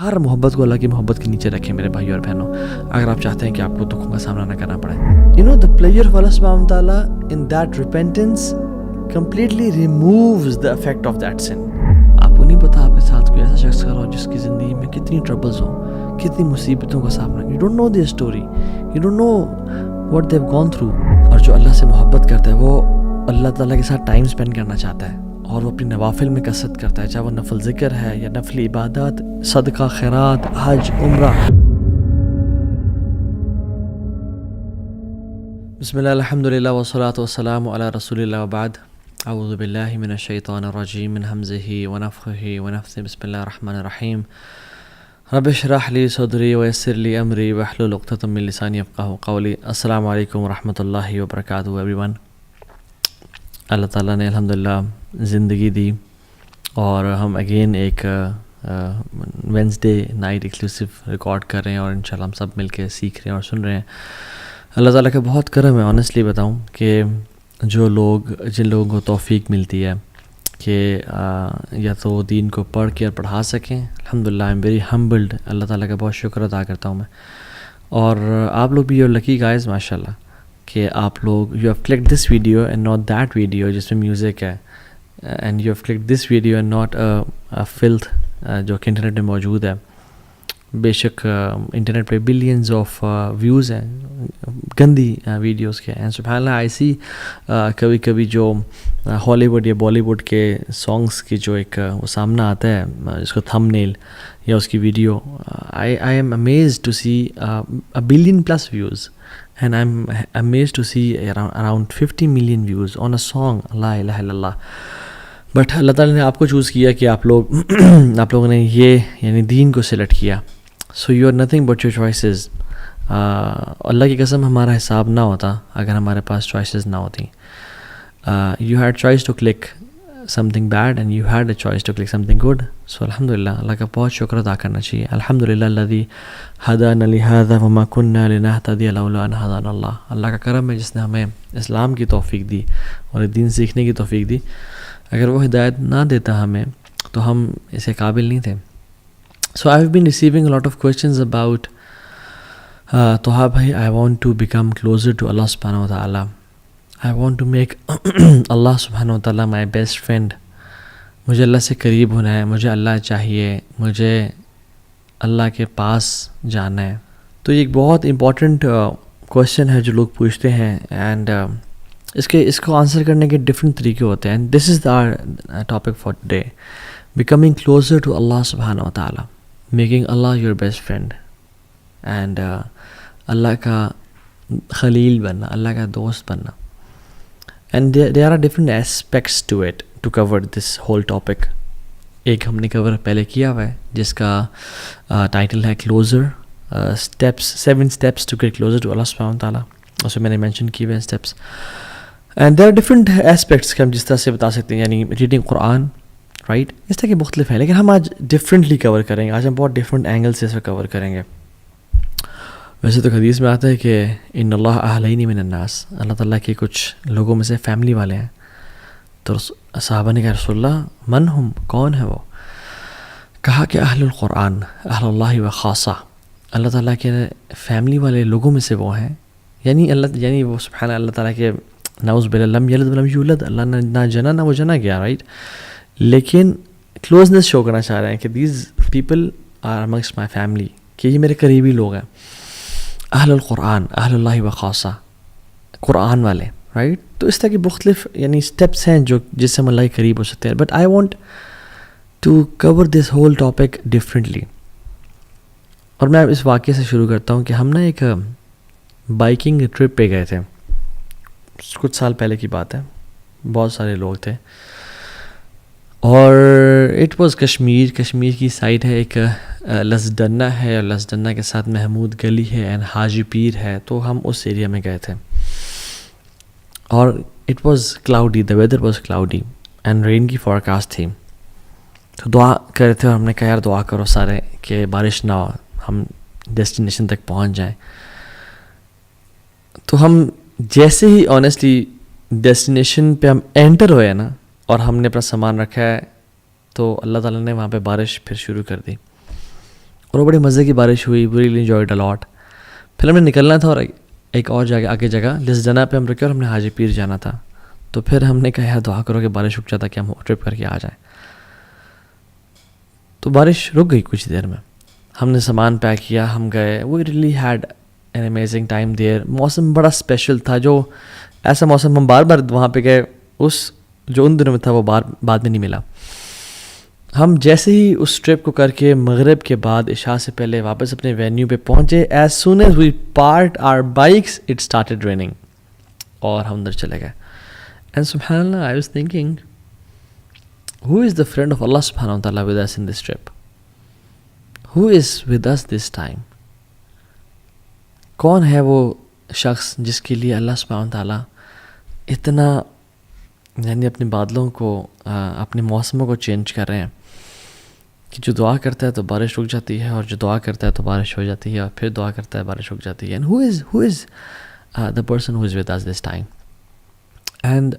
ہر محبت کو اللہ کی محبت کے نیچے رکھیں میرے بھائی اور بہنوں، اگر آپ چاہتے ہیں کہ آپ کو دکھوں کا سامنا نہ کرنا پڑے. the pleasure of Allah subhanahu wa ta'ala in that repentance completely removes the effect of that sin. آپ کو نہیں پتا آپ کے ساتھ کوئی ایسا شخص کر رہا ہو جس کی زندگی میں کتنی ٹربلز ہوں، کتنی مصیبتوں کا سامنا. You don't know their story, you don't know what they've gone through. اور جو اللہ سے محبت کرتا ہے وہ اللہ تعالیٰ کے ساتھ ٹائم اسپینڈ کرنا چاہتا ہے اور وہ اپنی نوافل میں کثرت کرتا ہے، چاہے وہ نفل ذکر ہے یا نفل عبادات، صدقہ، خیرات، حج، عمرہ. بسم اللہ الحمدللہ والصلاة والسلام علی رسول اللہ وبعد. اعوذ باللہ من الشیطان الرجیم من حمزہ ونفخہ ونفثہ. بسم اللہ الرحمن الرحیم. رب اشرح لی صدری ویسر لی امری واحلل عقدۃ من لسانی یفقہوا قولی. السلام علیکم ورحمۃ اللہ وبرکاتہ ایوری ون. اللہ تعالیٰ نے الحمدللہ زندگی دی اور ہم اگین ایک وینسڈے نائٹ ایکسکلوسیو ریکارڈ کر رہے ہیں اور انشاءاللہ ہم سب مل کے سیکھ رہے ہیں اور سن رہے ہیں. اللہ تعالیٰ کا بہت کرم ہے. آنیسٹلی بتاؤں کہ جن لوگوں کو توفیق ملتی ہے کہ یا تو دین کو پڑھ کے اور پڑھا سکیں، الحمدللہ آئی ایم ویری ہمبلڈ. اللہ تعالیٰ کا بہت شکر ادا کرتا ہوں میں. اور آپ لوگ بھی یو لکی گائز ماشاءاللہ کہ آپ لوگ you have click this video and not that video جس میں میوزک ہے، and you have click this video and not filth جو کہ انٹرنیٹ میں موجود ہے. بے شک انٹرنیٹ پہ بلینز آف ویوز ہیں گندی ویڈیوز کے، اینڈ سبحان اللہ آئی سی کبھی کبھی جو ہالی ووڈ یا بالی ووڈ کے سانگس کی جو ایک وہ سامنا آتا ہے اس کو تھم نیل یا اس کی video, I'm amazed to see a billion plus views and I'm amazed to see around 50 million views on a song لا الہ الا اللہ. بٹ اللہ تعالیٰ نے آپ کو چوز کیا کہ آپ لوگوں نے یہ یعنی دین کو سلیکٹ کیا. So you are nothing but your choices. اللہ کی قسم ہمارا حساب نہ ہوتا اگر ہمارے پاس چوائسیز نہ ہوتی. You had choice to click something bad and you had a choice to click something good. So الحمدللہ اللہ کا بہت شکر ادا کرنا چاہیے. الحمدللہ الذی ہدانا لہذا وما کنا لنہتدی لولا ان ہدانا اللہ. اللہ کا کرم ہے جس نے ہمیں اسلام کی توفیق دی اور دین سیکھنے کی توفیق دی. اگر وہ ہدایت نہ دیتا ہمیں تو ہم اسے قابل نہیں تھے. So I have been receiving lot of questions about توہا بھائی I want to become closer to اللہ سبحانہ و تعالیٰ. آئی وانٹ ٹو میک اللہ سبحانہ و تعالیٰ مائی بیسٹ فرینڈ. مجھے اللہ سے قریب ہونا ہے، مجھے اللہ چاہیے، مجھے اللہ کے پاس جانا ہے. تو یہ ایک بہت امپورٹنٹ کویشچن ہے جو لوگ پوچھتے ہیں، اینڈ اس کو آنسر کرنے کے ڈفرینٹ طریقے ہوتے ہیں. And this is the topic for today, becoming closer to اللہ سبحانہ و تعالیٰ، میکنگ اللہ یور بیسٹ فرینڈ، اینڈ اللہ کا خلیل بننا، اللہ کا دوست بننا. And there are different aspects to it to cover this whole topic. ایک ہم نے کور پہلے کیا ہوا ہے جس کا ٹائٹل ہے closer steps, 7 steps to get closer to اللہ سبحانہ و تعالیٰ. اس میں میں نے مینشن کیے ہوئے steps. And there are different aspects کہ ہم جس طرح سے بتا سکتے ہیں، یعنی ریڈنگ قرآن، رائٹ، اس طرح کے مختلف ہیں، لیکن ہم آج ڈفرینٹلی کور کریں گے. آج ہم بہت ڈفرینٹ اینگل سے اس کو کور کریں گے. ویسے تو حدیث میں آتا ہے کہ ان اللہ اہلین من الناس، اللہ تعالیٰ کے کچھ لوگوں میں سے فیملی والے ہیں. تو صحابہ نے کہا رسول اللہ من ہم، کون ہے وہ؟ کہا کہ اہل القرآن، اہل اللہ و خاصہ، اللہ تعالیٰ کے فیملی والے لوگوں میں سے وہ ہیں. یعنی وہ سبحان اللہ تعالیٰ کے نعوذ باللہ لم یلد ولم یولد، اللہ نے نہ جنا نہ وہ جنا گیا، رائٹ، لیکن کلوزنس شو کرنا چاہ رہے ہیں کہ these people are amongst my family, کہ یہ میرے قریبی لوگ ہیں. اہل القرآن، اہل اللہ و خاصہ، قرآن والے، رائٹ. تو اس طرح کی مختلف یعنی اسٹیپس ہیں جس سے ہم اللہ کے قریب ہو سکتے ہیں. But I want to cover this whole topic differently. اور میں اس واقعے سے شروع کرتا ہوں کہ ہم نا ایک بائکنگ ٹرپ پہ گئے تھے، کچھ سال پہلے کی بات ہے. بہت سارے لوگ تھے اور اٹ واز کشمیر کی سائڈ ہے. ایک لسڈنہ ہے اور لسڈنہ کے ساتھ محمود گلی ہے اینڈ حاجی پیر ہے. تو ہم اس ایریا میں گئے تھے اور it was cloudy, the weather was cloudy and rain کی فورکاسٹ تھی. تو دعا کر رہے تھے اور ہم نے کہا یار دعا کرو سارے کہ بارش نہ ہو، ہم ڈیسٹینیشن تک پہنچ جائیں. تو ہم جیسے ہی آنیسٹلی ڈیسٹینیشن پہ ہم انٹر ہوئے نا اور ہم نے اپنا سامان رکھا ہے تو اللہ تعالیٰ نے وہاں پہ بارش پھر شروع کر دی. اور وہ بڑی مزے کی بارش ہوئی, وی ریلی انجوائڈ اے لاٹ. پھر ہم نے نکلنا تھا اور ایک اور جگہ آگے جگہ جس جگہ پہ ہم رکے اور ہم نے حاجی پیر جانا تھا. تو پھر ہم نے کہا یار دعا کرو کہ بارش رک جاتا کہ ہم ٹرپ کر کے آ جائیں. تو بارش رک گئی کچھ دیر میں, ہم نے سامان پیک کیا, ہم گئے. We really had an amazing time there. موسم بڑا اسپیشل تھا, جو ایسا موسم ہم بار بار وہاں پہ گئے, اس جو ان دنوں میں تھا وہ بعد میں نہیں ملا. ہم جیسے ہی اس ٹرپ کو کر کے مغرب کے بعد عشاء سے پہلے واپس اپنے وینیو پہ پہنچے, as soon as we parked our bikes it started raining, اور ہم اندر چلے گئے. اینڈ سبحان اللہ, I was thinking who is the friend of Allah subhanahu wa ta'ala with us in this trip? Who is with us this time? کون ہے وہ شخص جس کے لیے اللہ سبحانہ wa ta'ala اتنا یعنی اپنے بادلوں کو اپنے موسموں کو چینج کر رہے ہیں کہ جو دعا کرتا ہے تو بارش رک جاتی ہے, اور جو دعا کرتا ہے تو بارش ہو جاتی ہے, اور پھر دعا کرتا ہے بارش رک جاتی ہے. And who is the person who is with us this time? And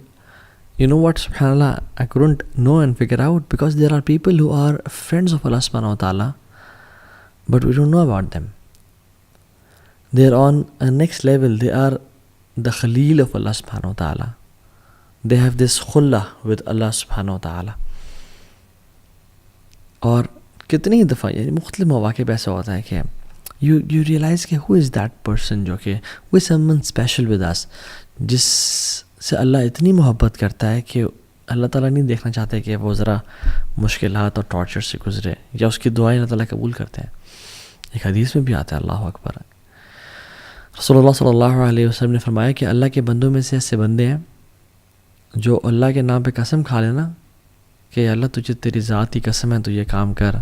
you know what, subhanAllah, I couldn't know and figure out, because there are people who are friends of Allah subhanahu wa ta'ala, but we don't know about them. They are on a next level. They are the Khalil of Allah subhanahu wa ta'ala. They have this khullah with Allah subhanahu wa ta'ala. اور کتنی دفعہ یعنی مختلف مواقع پہ ایسا ہوتا ہے کہ you realize کہ who is that person جو کہ who is someone special with us, جس سے اللہ اتنی محبت کرتا ہے کہ اللہ تعالیٰ نہیں دیکھنا چاہتے کہ وہ ذرا مشکلات اور ٹارچر سے گزرے, یا اس کی دعائیں اللہ تعالیٰ قبول کرتے ہیں. ایک حدیث میں بھی آتا ہے, اللہ اکبر, رسول اللہ صلی اللہ علیہ وسلم نے فرمایا کہ اللہ کے بندوں میں سے ایسے بندے ہیں جو اللہ کے نام پہ قسم کھا لینا کہ اللہ تجھے تیری ذات کی قسم ہے تو یہ کام کر,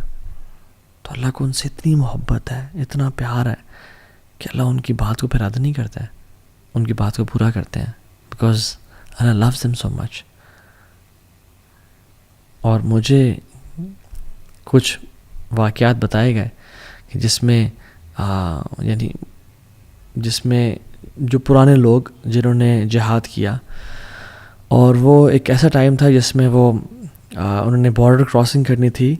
تو اللہ کو ان سے اتنی محبت ہے, اتنا پیار ہے کہ اللہ ان کی بات کو پھر رد نہیں کرتا ہے, ان کی بات کو پورا کرتے ہیں, because Allah loves them so much. اور مجھے کچھ واقعات بتائے گئے کہ جس میں جو پرانے لوگ جنہوں نے جہاد کیا, اور وہ ایک ایسا ٹائم تھا جس میں وہ انہوں نے بارڈر کراسنگ کرنی تھی,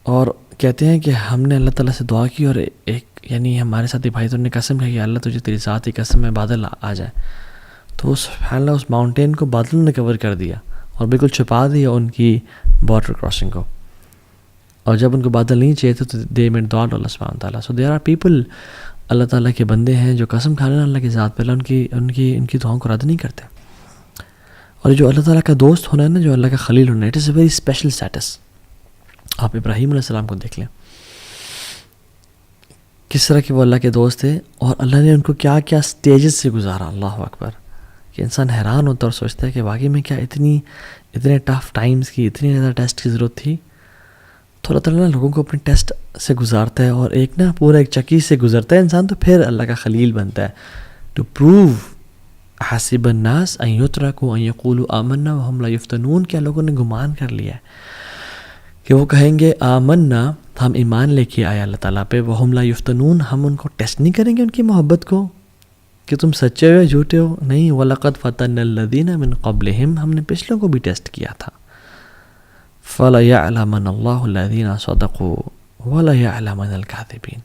اور کہتے ہیں کہ ہم نے اللہ تعالیٰ سے دعا کی, اور ایک یعنی ہمارے ساتھی بھائی تو نے قسم ہے کہ اللہ تجھے تیری ذات کی قسم میں بادل آ جائے, تو سبحان اللہ اس ماؤنٹین کو بادلوں نے کور کر دیا اور بالکل چھپا دیا ان کی بارڈر کراسنگ کو. اور جب ان کو بادل نہیں چاہیے تھے تو دے میڈ دعا اللہ سبحانہ وتعالیٰ. سو دیر آر پیپل, اللہ تعالیٰ کے بندے ہیں جو قسم کھا لینا اللہ کی ذات پہ, اللہ ان کی دعاؤں کو رد نہیں کرتے. اور جو اللہ تعالیٰ کا دوست ہونا ہے نا, جو اللہ کا خلیل ہونا ہے, it is a very special status. آپ ابراہیم علیہ السلام کو دیکھ لیں, کس طرح کہ وہ اللہ کے دوست تھے, اور اللہ نے ان کو کیا کیا سٹیجز سے گزارا, اللہ اکبر, کہ انسان حیران ہوتا اور سوچتا ہے کہ واقعی میں کیا اتنے ٹف ٹائمز کی, اتنی زیادہ ٹیسٹ کی ضرورت تھی. تو اللہ تعالیٰ لوگوں کو اپنے ٹیسٹ سے گزارتا ہے, اور ایک نا پورا ایک چکی سے گزرتا ہے انسان, تو پھر اللہ کا خلیل بنتا ہے. ٹو پروو حسب الناس ان یترکوا ان یقولوا آمنا وہم لا یفتنون, کیا لوگوں نے گمان کر لیا ہے کہ وہ کہیں گے آمنا, ہم ایمان لے کے آئے اللہ تعالیٰ پہ, وہم لا یفتنون, ہم ان کو ٹیسٹ نہیں کریں گے ان کی محبت کو کہ تم سچے ہو یا جھوٹے ہو. نہیں, وَلَقَدْ فَتَنَّ الَّذِينَ مِن قَبْلِهِمْ, ہم نے پچھلوں کو بھی ٹیسٹ کیا تھا. فَلَيَعْلَمَنَ اللَّهُ الَّذِينَ صَدَقُوا وَلَيَعْلَمَنَ الْكَاذِبِينَ,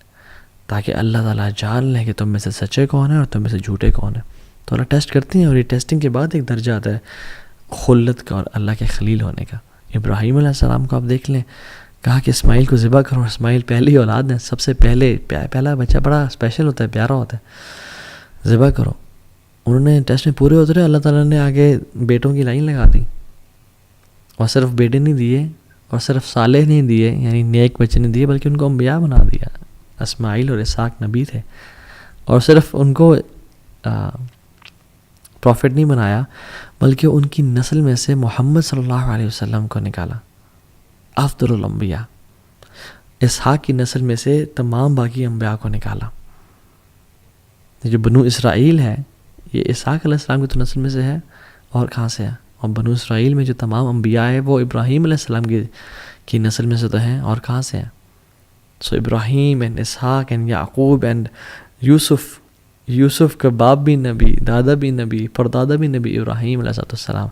تاکہ اللہ تعالیٰ جان لے کہ تم میں سے سچے کون ہیں اور تم میں سے جھوٹے کون ہیں. تو اللہ ٹیسٹ کرتے ہیں, اور یہ ٹیسٹنگ کے بعد ایک درجہ آتا ہے خلت کا اور اللہ کے خلیل ہونے کا. ابراہیم علیہ السلام کو آپ دیکھ لیں, کہا کہ اسماعیل کو ذبح کرو. اسماعیل پہلی اولاد ہے, سب سے پہلا بچہ بڑا اسپیشل ہوتا ہے, پیارا ہوتا ہے, ذبح کرو. انہوں نے ٹیسٹ میں پورے اترے, اللہ تعالیٰ نے آگے بیٹوں کی لائن لگا دی, اور صرف بیٹے نہیں دیے, اور صرف صالح نہیں دیے یعنی نیک بچے نہیں دیے, بلکہ ان کو انبیاء بنا دیا. اسماعیل اور اسحاق نبی تھے, اور صرف ان کو پروفٹ نہیں بنایا, بلکہ ان کی نسل میں سے محمد صلی اللہ علیہ وسلم کو نکالا, افضل الانبیاء. اسحاق کی نسل میں سے تمام باقی انبیاء کو نکالا. جو بنو اسرائیل ہے یہ اسحاق علیہ السلام کی تو نسل میں سے ہے, اور کہاں سے ہے, اور بنو اسرائیل میں جو تمام انبیاء ہے وہ ابراہیم علیہ السلام کی نسل میں سے تو ہیں, اور کہاں سے ہیں. سو ابراہیم اینڈ اسحاق اینڈ یعقوب اینڈ یوسف کا باپ بھی نبی, دادا بھی نبی, پردادا بھی نبی, ابراہیم علیہ السلام.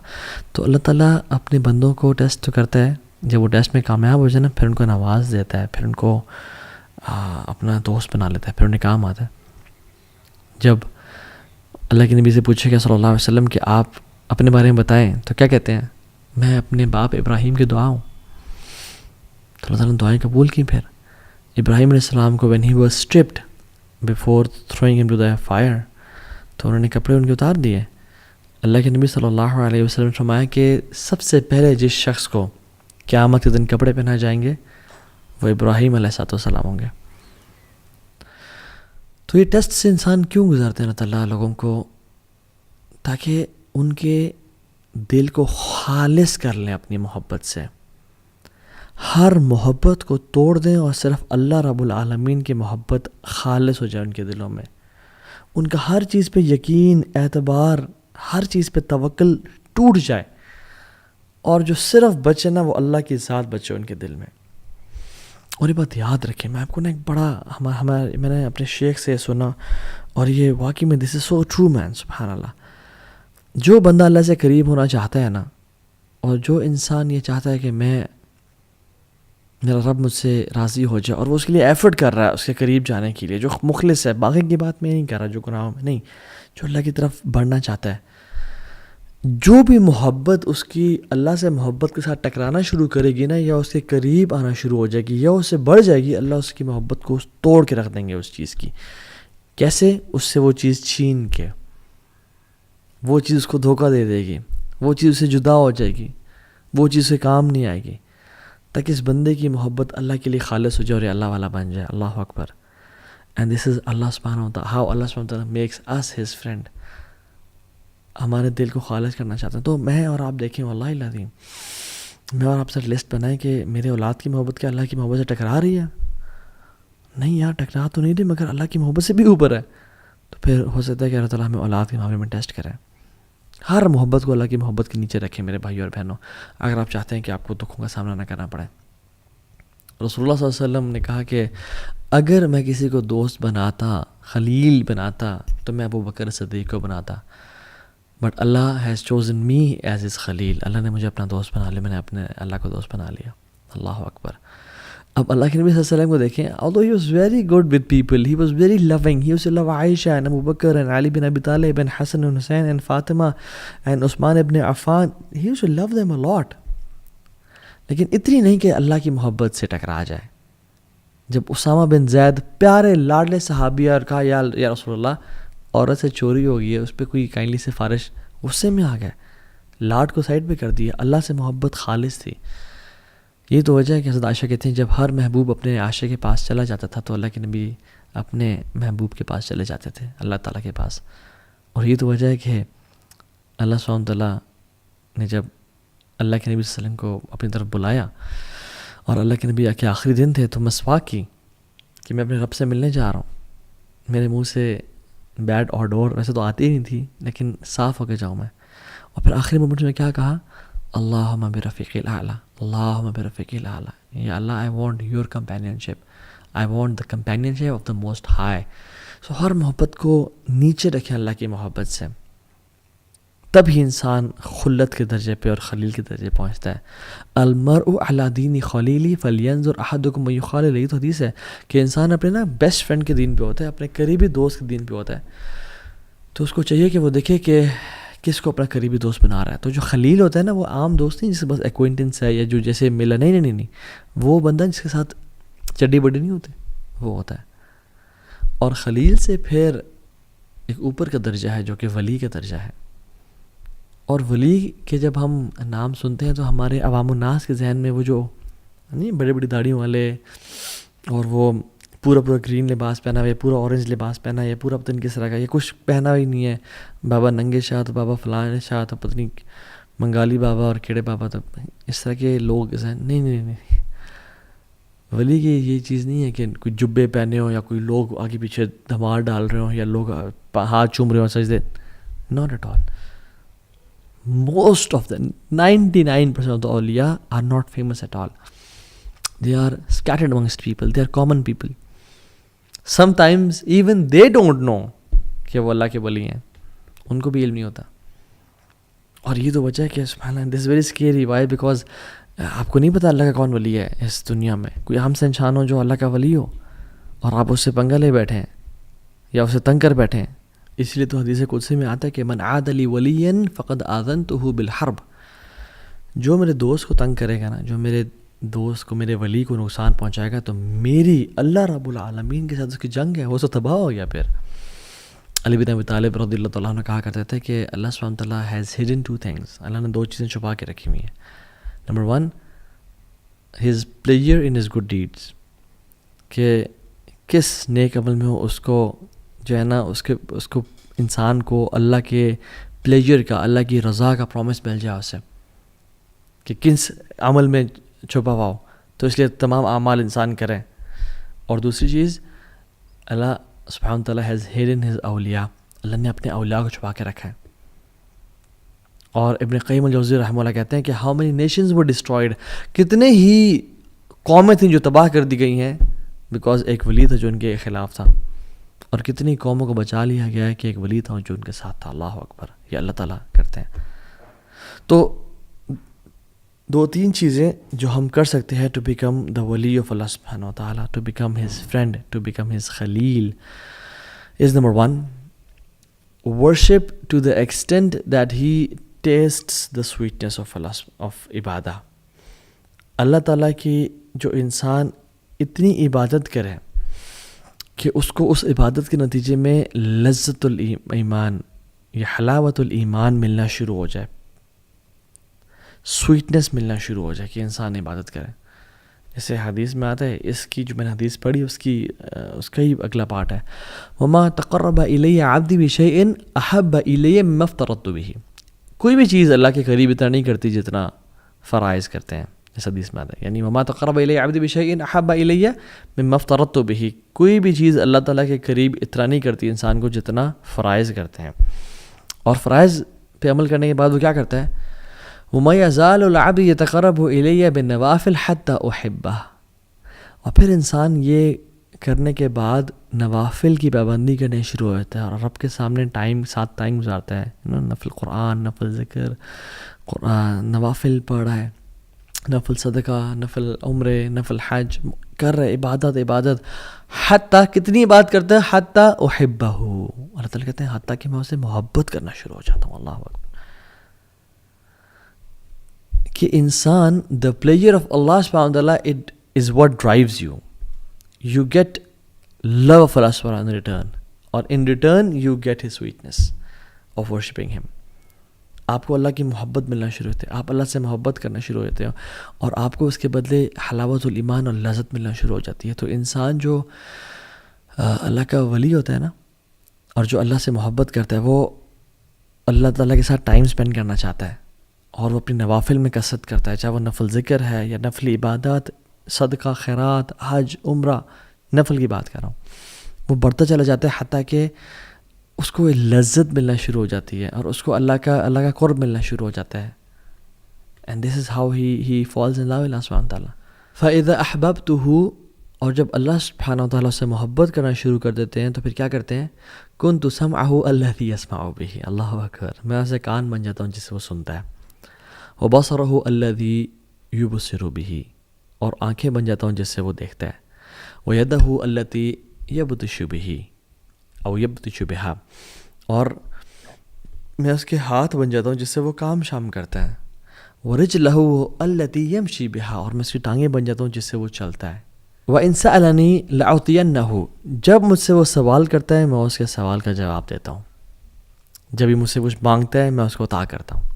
تو اللہ تعالیٰ اپنے بندوں کو ٹیسٹ کرتا ہے, جب وہ ٹیسٹ میں کامیاب ہو جائے نا, پھر ان کو نواز دیتا ہے, پھر ان کو اپنا دوست بنا لیتا ہے، پھر انہیں کام آتا ہے. جب اللہ کے نبی سے پوچھے گیا صلی اللہ علیہ وسلم کہ آپ اپنے بارے میں بتائیں، تو کیا کہتے ہیں؟ میں اپنے باپ ابراہیم کی دعا ہوں. تو اللہ تعالیٰ نے دعائیں قبول کی. پھر ابراہیم علیہ السلام کو when he was stripped before throwing him to the fire، تو انہوں نے کپڑے ان کے اتار دیے. اللہ کے نبی صلی اللہ علیہ وسلم نے فرمایا کہ سب سے پہلے جس شخص کو قیامت کے دن کپڑے پہنائے جائیں گے وہ ابراہیم علیہ السلام ہوں گے. تو یہ ٹیسٹ سے انسان کیوں گزارتے ہیں اللہ تعالیٰ لوگوں کو؟ تاکہ ان کے دل کو خالص کر لیں اپنی محبت سے، ہر محبت کو توڑ دیں اور صرف اللہ رب العالمین کی محبت خالص ہو جائے ان کے دلوں میں. ان کا ہر چیز پہ یقین، اعتبار، ہر چیز پہ توکل ٹوٹ جائے، اور جو صرف بچے نا وہ اللہ کی ذات بچے ان کے دل میں. اور یہ بات یاد رکھیں، میں آپ کو نا ایک بڑا میں نے اپنے شیخ سے سنا، اور یہ واقعی میں دس از سو ٹرو مین، سبحان اللہ. جو بندہ اللہ سے قریب ہونا چاہتا ہے نا، اور جو انسان یہ چاہتا ہے کہ میرا رب مجھ سے راضی ہو جائے، اور وہ اس کے لیے ایفرٹ کر رہا ہے اس کے قریب جانے کے لیے، جو مخلص ہے، باقی کی بات میں نہیں کر رہا جو گناہوں میں نہیں، جو اللہ کی طرف بڑھنا چاہتا ہے، جو بھی محبت اس کی اللہ سے محبت کے ساتھ ٹکرانا شروع کرے گی نا، یا اس کے قریب آنا شروع ہو جائے گی یا اس سے بڑھ جائے گی، اللہ اس کی محبت کو توڑ کے رکھ دیں گے اس چیز کی. کیسے؟ اس سے وہ چیز چھین کے، وہ چیز اس کو دھوکہ دے دے گی، وہ چیز اس سے جدا ہو جائے گی، وہ چیز سے کام نہیں آئے گی، تاکہ اس بندے کی محبت اللہ کے لیے خالص ہو جائے اور یہ اللہ والا بن جائے. اللہ اکبر. اینڈ دس از اللہ سبحانہ وتعالی، ہاؤ اللہ سبحانہ وتعالی میکس اس ہز فرینڈ. ہمارے دل کو خالص کرنا چاہتے ہیں. تو میں اور آپ دیکھیں، واللہ العظیم میں اور آپ سے لسٹ بنائیں کہ میرے اولاد کی محبت کیا اللہ کی محبت سے ٹکرا رہی ہے؟ نہیں یار، ٹکرا تو نہیں رہی، مگر اللہ کی محبت سے بھی اوپر ہے. تو پھر ہو سکتا ہے کہ اللہ تعالیٰ ہمیں اولاد کے معاملے میں ٹیسٹ کرے. ہر محبت کو اللہ کی محبت کے نیچے رکھیں میرے بھائی اور بہنوں، اگر آپ چاہتے ہیں کہ آپ کو دکھوں کا سامنا نہ کرنا پڑے. رسول اللہ صلی اللہ علیہ وسلم نے کہا کہ اگر میں کسی کو دوست بناتا، خلیل بناتا، تو میں ابو بکر صدیق کو بناتا، بٹ اللہ has chosen me as his خلیل. اللہ نے مجھے اپنا دوست بنا لیا، میں نے اپنے اللہ کو دوست بنا لیا. اللہ اکبر. اب اللہ کے نبی صلی اللہ علیہ وسلم کو دیکھیں، although he was very good with people, he was very loving, he used to love Aisha and Abu Bakr and Ali bin Abi Talib and Hassan and Hussein and Fatima and Usman ibn Affan. He used to love them a lot. لیکن اتنی نہیں کہ اللہ کی محبت سے ٹکرا جائے. جب اسامہ بن زید پیارے لاڈلے صحابی اور کہا یا رسول اللہ عورت سے چوری ہو گئی ہے، اس پہ کوئی کائنڈلی سفارش، غصے میں آ گئے، لاڈ کو سائڈ پہ کر دیا. اللہ سے محبت خالص تھی. یہ تو وجہ ہے کہ حضرت عائشہ کہتے ہیں جب ہر محبوب اپنے عاشق کے پاس چلا جاتا تھا تو اللہ کے نبی اپنے محبوب کے پاس چلے جاتے تھے، اللہ تعالیٰ کے پاس. اور یہ تو وجہ ہے کہ اللہ سبحانہ تعالیٰ نے جب اللہ کے نبی صلی اللہ علیہ وسلم کو اپنی طرف بلایا اور اللہ کے نبی کے آخری دن تھے، تو مسواک کی کہ میں اپنے رب سے ملنے جا رہا ہوں. میرے منہ سے بیڈ اور ڈور ویسے تو آتی ہی نہیں تھی، لیکن صاف ہو کے جاؤں میں. اور پھر آخری مومنٹ میں کیا کہا؟ اللہم برفیق الاعلیٰ، اللہم برفیق الاعلیٰ. یا اللہ I want your companionship, I want the companionship of the most high. So ہر محبت کو نیچے رکھیں اللہ کی محبت سے، تب ہی انسان خلت کے درجے پہ اور خلیل کے درجے پہنچتا ہے. المرء علی دین خلیلی فلینظر احدکم من یخالل. یہ تو حدیث ہے کہ انسان اپنے نا بیسٹ فرینڈ کے دین پہ ہوتا ہے، اپنے قریبی دوست کے دین پہ ہوتا ہے. تو اس کو چاہیے کہ وہ دیکھے کہ کس کو اپنا قریبی دوست بنا رہا ہے. تو جو خلیل ہوتا ہے نا، وہ عام دوست نہیں جس کے بس ایکوینٹنس ہے یا جو جیسے ملا، نہیں، وہ بندہ جس کے ساتھ چڈی بڈی نہیں ہوتے، وہ ہوتا ہے. اور خلیل سے پھر ایک اوپر کا درجہ ہے جو کہ ولی کا درجہ ہے. اور ولی کے جب ہم نام سنتے ہیں تو ہمارے عوام الناس کے ذہن میں وہ جو نہیں بڑی بڑی داڑھیوں والے، اور وہ پورا گرین لباس پہنا ہوا ہے، پورا اورنج لباس پہنا ہے، یہ پورا پتہ نہیں کس طرح کا، یہ کچھ پہنا ہی نہیں ہے. بابا ننگے شاہ تو بابا فلاں شاہ تو پتہ نہیں منگالی بابا اور کیڑے بابا، تو اس طرح کے لوگ نہیں. ولی کی یہ چیز نہیں ہے کہ کوئی جبے پہنے ہوں یا کوئی لوگ آگے پیچھے دھمار ڈال رہے ہوں یا لوگ ہاتھ چوم رہے ہوں سجدے. Not at all. Most of the 99% of the awliya are not famous at all. They are scattered amongst people. They are common people. Sometimes even they don't know کہ وہ اللہ کے ولی ہیں، ان کو بھی علم نہیں ہوتا. اور یہ تو وجہ ہے کہ سبحان اللہ، this is very scary. Why? Because آپ کو نہیں پتا اللہ کا کون ولی ہے اس دنیا میں. کوئی عام سے انسان ہو جو اللہ کا ولی ہو، اور آپ اس سے پنگا لے بیٹھے ہیں یا اسے تنگ کر بیٹھے ہیں. اس لیے تو حدیث قدسی میں آتا ہے کہ من عاد لی ولیا فقد آذنتہ بالحرب. جو میرے دوست کو تنگ کرے گا نا، جو میرے دوست کو، میرے ولی کو نقصان پہنچائے گا، تو میری اللہ رب العالمین کے ساتھ اس کی جنگ ہے، وہ تو تباہ ہو گیا. پھر علی بن ابی طالب رضی اللہ تعالیٰ عنہ کہا کرتے تھے کہ اللہ سبحانہ تعالیٰ has hidden two things. Allah نے دو چیزیں چھپا کے رکھی ہوئی ہیں. Number 1 his pleasure in his good deeds, کہ کس نیک عمل میں ہو اس کو جو ہے نا اس کو انسان کو اللہ کے پلیجر کا، اللہ کی رضا کا پرومس مل جائے اسے، کہ کس عمل میں چھپا ہوا ہو. تو اس لیے تمام اعمال انسان کریں. اور دوسری چیز، اللہ سبحانہ تعالیٰ ہیز ہیڈن ہز اولیاء، اللہ نے اپنے اولیاء کو چھپا کے رکھا ہے. اور ابن قیم الجوزی رحمہ اللہ کہتے ہیں کہ how many nations were destroyed, کتنے ہی قومیں تھیں جو تباہ کر دی گئی ہیں بیکاز ایک ولی تھا جو ان کے خلاف تھا، اور کتنی قوموں کو بچا لیا گیا ہے کہ ایک ولی تھا جو ان کے ساتھ تھا. اللہ اکبر. یہ اللہ تعالیٰ کرتے ہیں. تو 2-3 چیزیں جو ہم کر سکتے ہیں ٹو بیکم دا ولی آف اللہ سبحانہ و تعالیٰ، to become his friend, to become his خلیل، is number 1 worship to the extent that he tastes the sweetness of عبادہ. اللہ تعالیٰ کی جو انسان اتنی عبادت کرے کہ اس کو اس عبادت کے نتیجے میں لذت الایمان یا حلاوت الایمان ملنا شروع ہو جائے، سویٹنس ملنا شروع ہو جائے کہ انسان عبادت کرے. جیسے حدیث میں آتا ہے، اس کی جو میں نے حدیث پڑھی اس کا ہی اگلا پارٹ ہے، وما تقرب الی عبدی بشیء احب الی مما افترضت به. کوئی بھی چیز اللہ کے قریب اتنا نہیں کرتی جتنا فرائض کرتے ہیں. اس حدیث میں آتا ہے، یعنی وما تقرب الی عبدی بشیء احب الی مما افترضت به، کوئی بھی چیز اللہ تعالیٰ کے قریب اتنا نہیں کرتی انسان کو جتنا فرائض کرتے ہیں. اور فرائض پہ عمل کرنے کے بعد وہ کیا کرتا ہے، وَمَا يَزَالُ الْعَبْدُ يَتَقَرَّبُ إِلَيَّ بِالنَّوَافِلِ حَتَّى أُحِبَّهُ. اور پھر انسان یہ کرنے کے بعد نوافل کی پابندی کرنے شروع ہو جاتا ہے اور رب کے سامنے ساتھ ٹائم گزارتا ہے. نفل قرآن، نفل ذکر، قرآن، نوافل پڑھ رہا ہے، نفل صدقہ، نفل عمرے، نفل حج کر رہے، عبادت. حتیٰ کتنی بات کرتا ہے، حتیٰ احبہ، اللہ تعالیٰ کہتے ہیں حتیٰ کہ میں اسے محبت کرنا شروع ہو جاتا ہوں. اللہ اکبر. کہ انسان دا پلیجر آف اللہ سبحانہ وتعالیٰ it is what drives you get love of اللہ سبحانہ ان ریٹرن، اور in return you get his sweetness of worshipping him. آپ کو اللہ کی محبت ملنا شروع ہوتے ہیں، آپ اللہ سے محبت کرنا شروع ہوتے ہیں، اور آپ کو اس کے بدلے حلاوت الایمان اور لذت ملنا شروع ہو جاتی ہے. تو انسان جو اللہ کا ولی ہوتا ہے نا، اور جو اللہ سے محبت کرتا ہے، وہ اللہ تعالیٰ کے ساتھ ٹائم اسپینڈ کرنا چاہتا ہے، اور وہ اپنی نوافل میں کثرت کرتا ہے، چاہے وہ نفل ذکر ہے یا نفل عبادات، صدقہ، خیرات، حج، عمرہ، نفل کی بات کر رہا ہوں. وہ بڑھتا چلا جاتا ہے حتیٰ کہ اس کو لذت ملنا شروع ہو جاتی ہے اور اس کو اللہ کا قرب ملنا شروع ہو جاتا ہے. And this is how he falls in love اللہ سبحانہ تعالیٰ. فَإِذَا أَحْبَبْتُهُ، اور جب اللہ سبحانہ تعالیٰ سے محبت کرنا شروع کر دیتے ہیں تو پھر کیا کرتے ہیں، كُنْتُ سَمْعَهُ الَّذِي يَسْمَعُ بِهِ، اللہ اکبر، میں اسے کان بن جاتا ہوں جس سے وہ سنتا ہے. وَبَصَرَهُ الَّذِي يُبْصِرُ بِهِ، اور آنکھیں بن جاتا ہوں جس سے وہ دیکھتا ہے. وَيَدَهُ الَّتِي يَبْطِشُ بِهِ او يَبْطِشُ بِهَا، اور میں اس کے ہاتھ بن جاتا ہوں جس سے وہ کام شام کرتا ہے. وَرِجْلَهُ الَّتِي يَمْشِي بِهَا، اور میں اس کی ٹانگیں بن جاتا ہوں جس سے وہ چلتا ہے. وَإِن سَأَلَنِي لَأُعْطِيَنَّهُ، جب مجھ سے وہ سوال کرتا ہے میں اس کے سوال کا جواب دیتا ہوں، جب یہ مجھ سے کچھ مانگتا ہے میں اس کو عطا کرتا ہوں.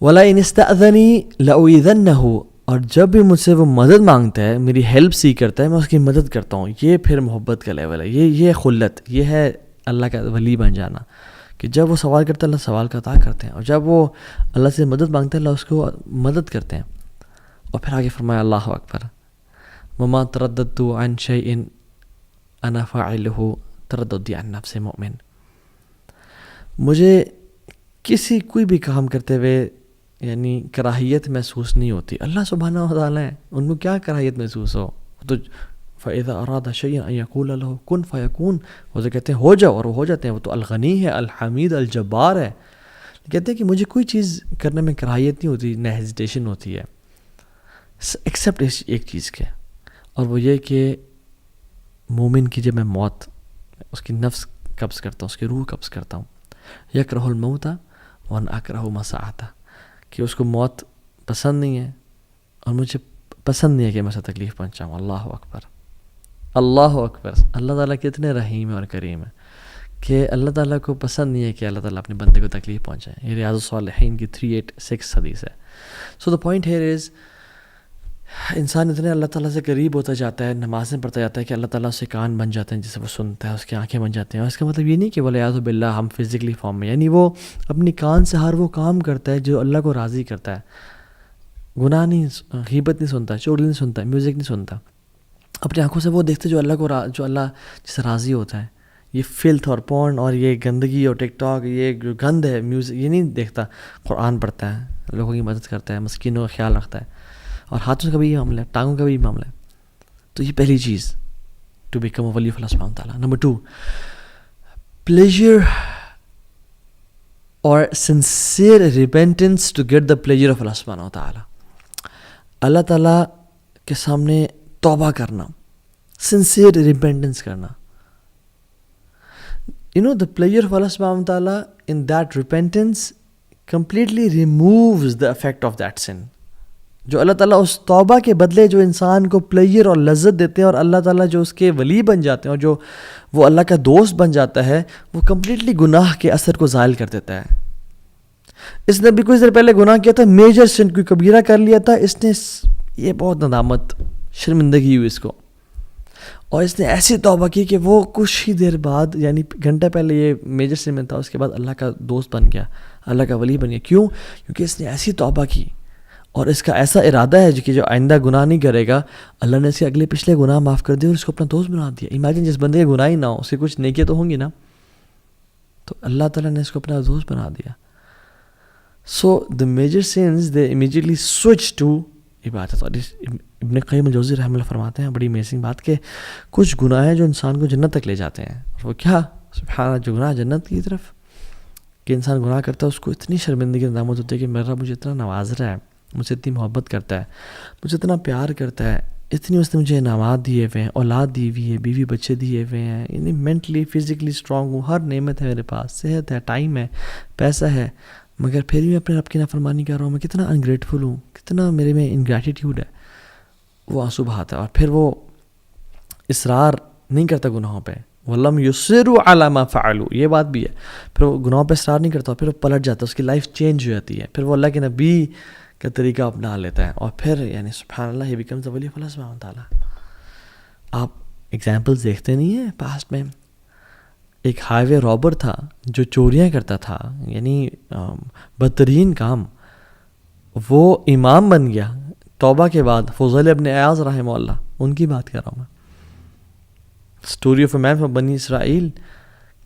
وَلَئِنِ اسْتَأْذَنِي لَأُؤِذَنَّهُ، اور جب بھی مجھ سے وہ مدد مانگتا ہے، میری ہیلپ سی کرتا ہے، میں اس کی مدد کرتا ہوں. یہ پھر محبت کا لیول ہے، یہ خلت، یہ ہے اللہ کا ولی بن جانا، کہ جب وہ سوال کرتا ہے اللہ سوال کا عطا کرتے ہیں، اور جب وہ اللہ سے مدد مانگتا ہے اللہ اس کو مدد کرتے ہیں. اور پھر آگے فرمایا اللہ اکبر، وَمَا تَرَدَّدتُ عَنْ شَيْءٍ أَنَا فَاعِلُهُ تَرَدُّدِي عَنْ نَفْسِ مُؤْمِنٍ. مجھے کوئی بھی کام کرتے ہوئے یعنی کراہیت محسوس نہیں ہوتی. اللہ سبحانہ و تعالیٰ ہے، ان کو کیا کراہیت محسوس ہو. تو فَإِذَا أَرَادَ شَيْئًا أَن يَقُولَ لَهُ كُن فَيَكُونُ، وہ تو کہتے ہیں ہو جاؤ اور وہ ہو جاتے ہیں. وہ تو الغنی ہے، الحمید، الجبار ہے. کہتے ہیں کہ مجھے کوئی چیز کرنے میں کراہیت نہیں ہوتی، نہ ہیزیٹیشن ہوتی ہے، ایکسیپٹ ایک چیز کے، اور وہ یہ کہ مومن کی جب میں موت، اس کی نفس قبض کرتا ہوں، اس کی روح قبض کرتا ہوں، یکرہ الموت وانا اکرہ مساعتہ، کہ اس کو موت پسند نہیں ہے اور مجھے پسند نہیں ہے کہ میں اسے تکلیف پہنچاؤں. اللہ اکبر، اللہ اکبر. اللہ تعالیٰ کتنے رحیم اور کریم ہے کہ اللہ تعالیٰ کو پسند نہیں ہے کہ اللہ تعالیٰ اپنے بندے کو تکلیف پہنچائے. یہ ریاض الصالحین کی 386 حدیث ہے. سو دا پوائنٹ ہیئر از، انسان اتنے اللہ تعالیٰ سے قریب ہوتا جاتا ہے، نمازیں پڑھتا جاتا ہے کہ اللہ تعالیٰ اس کے کان بن جاتے ہیں جسے وہ سنتا ہے، اس کی آنکھیں بن جاتی ہیں. اور اس کا مطلب یہ نہیں کہ ولیعوذ باللہ ہم فزیکلی فارم میں، یعنی وہ اپنی کان سے ہر وہ کام کرتا ہے جو اللہ کو راضی کرتا ہے. گناہ نہیں، غیبت نہیں سنتا، چغلی نہیں سنتا، میوزک نہیں سنتا. اپنی آنکھوں سے وہ دیکھتے جو اللہ کو جو اللہ جس سے راضی ہوتا ہے. یہ فلتھ اور پورن اور یہ گندگی اور ٹک ٹاک، یہ جو گند ہے میوزک، یہ نہیں دیکھتا. قرآن پڑھتا ہے، لوگوں کی مدد کرتا ہے، مسکینوں کا خیال رکھتا ہے، اور ہاتھوں کا بھی یہ معاملہ ہے، ٹانگوں کا بھی یہ معاملہ ہے. تو یہ پہلی چیز ٹو بیکم اے ولی آف اللہ سبحانہ وتعالیٰ. Number 2، pleasure or sincere repentance to get the pleasure of اللہ سبحانہ وتعالیٰ. اللہ تعالیٰ کے سامنے توبہ کرنا، sincere repentance کرنا. You know, the pleasure of Allah subhanahu wa ta'ala in that repentance completely removes the effect of that sin. جو اللہ تعالیٰ اس توبہ کے بدلے جو انسان کو پلیجر اور لذت دیتے ہیں، اور اللہ تعالیٰ جو اس کے ولی بن جاتے ہیں اور جو وہ اللہ کا دوست بن جاتا ہے، وہ کمپلیٹلی گناہ کے اثر کو زائل کر دیتا ہے. اس نے بھی کچھ دیر پہلے گناہ کیا تھا، میجر سن، کوئی کبیرہ کر لیا تھا، اس نے یہ بہت ندامت، شرمندگی ہوئی اس کو، اور اس نے ایسی توبہ کی کہ وہ کچھ ہی دیر بعد، یعنی گھنٹہ پہلے یہ میجر سن میں تھا، اس کے بعد اللہ کا دوست بن گیا، اللہ کا ولی بن گیا. کیوں؟ کیونکہ اس نے ایسی توبہ کی اور اس کا ایسا ارادہ ہے کہ جو آئندہ گناہ نہیں کرے گا. اللہ نے اس کے اگلے پچھلے گناہ معاف کر دیے اور اس کو اپنا دوست بنا دیا. امیجن جس بندے کے گناہ ہی نہ ہو، اس کے کچھ نیکیاں تو ہوں گی نا، تو اللہ تعالیٰ نے اس کو اپنا دوست بنا دیا. So the major sense they immediately switch to عبادت. اور ابن قیم الجوزی رحمہ اللہ فرماتے ہیں بڑی امیزنگ بات کہ کچھ گناہ ہیں جو انسان کو جنت تک لے جاتے ہیں. اور وہ کیا؟ سبحان اللہ، جو گناہ جنت کی طرف، کہ انسان گناہ کرتا ہے اس کو اتنی شرمندگی ندامت ہوتی ہے کہ میرا مجھے اتنا نواز رہا ہے، مجھ سے اتنی محبت کرتا ہے، مجھے اتنا پیار کرتا ہے، اتنی اس نے مجھے انعامات دیے ہوئے ہیں، اولاد دی ہوئی ہے، بیوی بچے دیے ہوئے ہیں، یعنی مینٹلی فزیکلی اسٹرانگ ہوں، ہر نعمت ہے میرے پاس، صحت ہے، ٹائم ہے، پیسہ ہے، مگر پھر بھی میں اپنے رب کی نافرمانی کر رہا ہوں. میں کتنا انگریٹفل ہوں، کتنا میرے میں انگریٹیٹیوڈ ہے. وہ آنسو بہاتا ہے اور پھر وہ اصرار نہیں کرتا گناہوں پہ. وَلَمْ يُصِرُّوا عَلَى مَا فَعَلُوا، یہ بات بھی ہے. پھر وہ گناہوں پہ اصرار نہیں کرتا، پھر وہ پلٹ جاتا ہے، اس کی لائف چینج ہو جاتی ہے. پھر وہ اللہ کے نبی کا طریقہ اپنا لیتا ہے، اور پھر یعنی سبحان اللہ، he becomes the wali of Allah سبحانہ وتعالیٰ. آپ ایگزامپلز دیکھتے نہیں ہیں پاسٹ میں. ایک ہائی وے رابر تھا جو چوریاں کرتا تھا، یعنی بدترین کام، وہ امام بن گیا توبہ کے بعد. فضیل ابن عیاض رحمہ اللہ، ان کی بات کر رہا ہوں میں. Story of a man from بنی اسرائیل،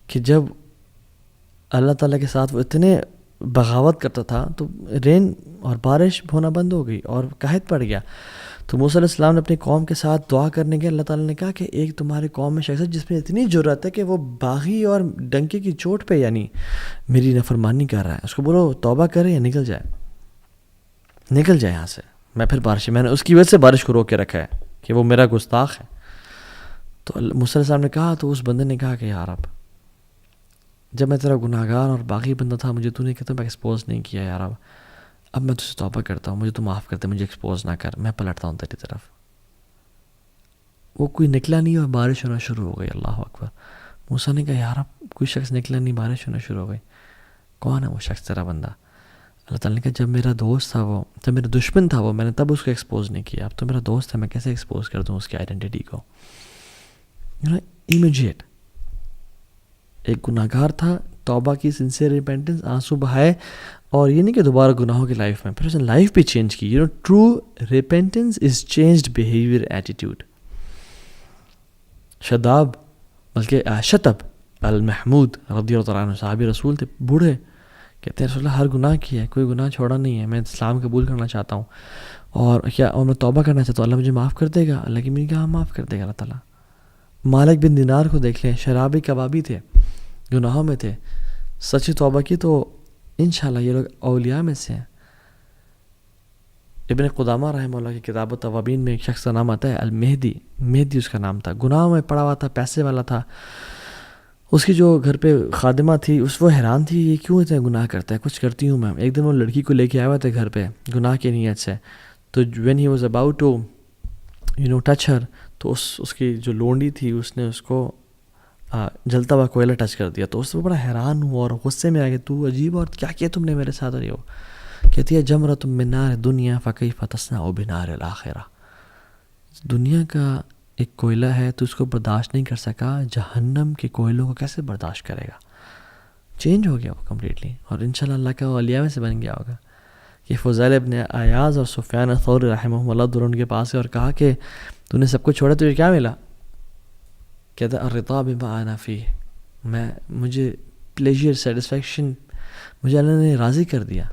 کہ جب اللہ تعالیٰ کے ساتھ وہ اتنے بغاوت کرتا تھا تو رین اور بارش ہونا بند ہو گئی اور قحط پڑ گیا. تو موسیٰ علیہ السلام نے اپنی قوم کے ساتھ دعا کرنے کے، اللہ تعالیٰ نے کہا کہ ایک تمہاری قوم میں شخص ہے جس میں اتنی جرأت ہے کہ وہ باغی اور ڈنکے کی چوٹ پہ یعنی میری نافرمانی کر رہا ہے، اس کو بولو توبہ کرے یا نکل جائے، نکل جائے یہاں سے. میں پھر بارش، میں نے اس کی وجہ سے بارش کو روک کے رکھا ہے کہ وہ میرا گستاخ ہے. تو موسیٰ علیہ السلام نے کہا، تو اس بندے نے کہا کہ یار جب میں تیرا گناہ گار اور باغی بندہ تھا، مجھے تو نے کہتا میں ایکسپوز نہیں کیا یار، اب میں تجھ سے توبہ کرتا ہوں، مجھے تو معاف کرتے، مجھے ایکسپوز نہ کر، میں پلٹتا ہوں تیری طرف. وہ کوئی نکلا نہیں اور بارش ہونا شروع ہو گئی. اللہ اکبر. موسیٰ نے کہا یار اب کوئی شخص نکلا نہیں، بارش ہونا شروع ہو گئی، کون ہے وہ شخص تیرا بندہ؟ اللہ تعالیٰ نے کہا جب میرا دوست تھا وہ، جب میرا دشمن تھا وہ، میں نے تب اس کو ایکسپوز نہیں کیا، اب تو میرا دوست ہے، میں کیسے ایکسپوز کر دوں اس کی آئیڈینٹی کو؟ امیجیٹ. ایک گناہ گار تھا، توبہ کی، سنسیئر ریپینٹنس، آنسو بہائے، اور یہ نہیں کہ دوبارہ گناہوں کی لائف میں، پھر اس نے لائف بھی چینج کی. ٹرو ریپینٹنس از چینجڈ بیہیویئر، ایٹیٹیوڈ. شتب المحمود رضی اللہ عنہ، صحابی رسول تھے، بوڑھے، کہتے ہیں رسول اللہ ہر گناہ کیا ہے، کوئی گناہ چھوڑا نہیں ہے، میں اسلام قبول کرنا چاہتا ہوں اور میں توبہ کرنا چاہتا ہوں، اللہ مجھے معاف کر دے گا؟ اللہ کی میں نے کہا معاف کر دے گا اللہ تعالیٰ. مالک بن دینار کو دیکھ لیں، شرابی کبابی تھے، گناہوں میں تھے، سچی توبہ کی تو انشاءاللہ یہ لوگ اولیاء میں سے ہیں. ابن قدامہ رحمہ اللہ کی کتاب التوابین میں ایک شخص کا نام آتا ہے المہدی، مہدی اس کا نام تھا، گناہوں میں پڑا ہوا تھا، پیسے والا تھا. اس کی جو گھر پہ خادمہ تھی وہ حیران تھی یہ کیوں اتنے گناہ کرتا ہے، کچھ کرتی ہوں میں. ایک دن وہ لڑکی کو لے کے آیا ہوا تھا گھر پہ گناہ کی نیت سے. تو when he was about to touch her, تو اس کی جو لونڈی تھی اس نے اس کو جلتا ہوا کوئلہ ٹچ کر دیا. تو اس سے بڑا حیران ہوا اور غصے میں آ گیا، تو عجیب اور کیا کیا تم نے میرے ساتھ. اور کہتی ہے جمرۃ من نار دنیا فکیف تصنع بنار الآخرہ. دنیا کا ایک کوئلہ ہے تو اس کو برداشت نہیں کر سکا، جہنم کے کوئلوں کو کیسے برداشت کرے گا. چینج ہو گیا وہ کمپلیٹلی، اور انشاءاللہ اللہ کا اولیاء میں سے بن گیا ہوگا. کہ فضیل ابن عیاض اور سفیان الثوری رحمہ اللہ دونوں ان کے پاس اور کہا کہ تو نے سب کچھ چھوڑا تجھے کیا ملا؟ کہتا الرضا بما انا فیہ، مجھے پلیجر سیٹسفیکشن مجھے اللہ نے راضی کر دیا.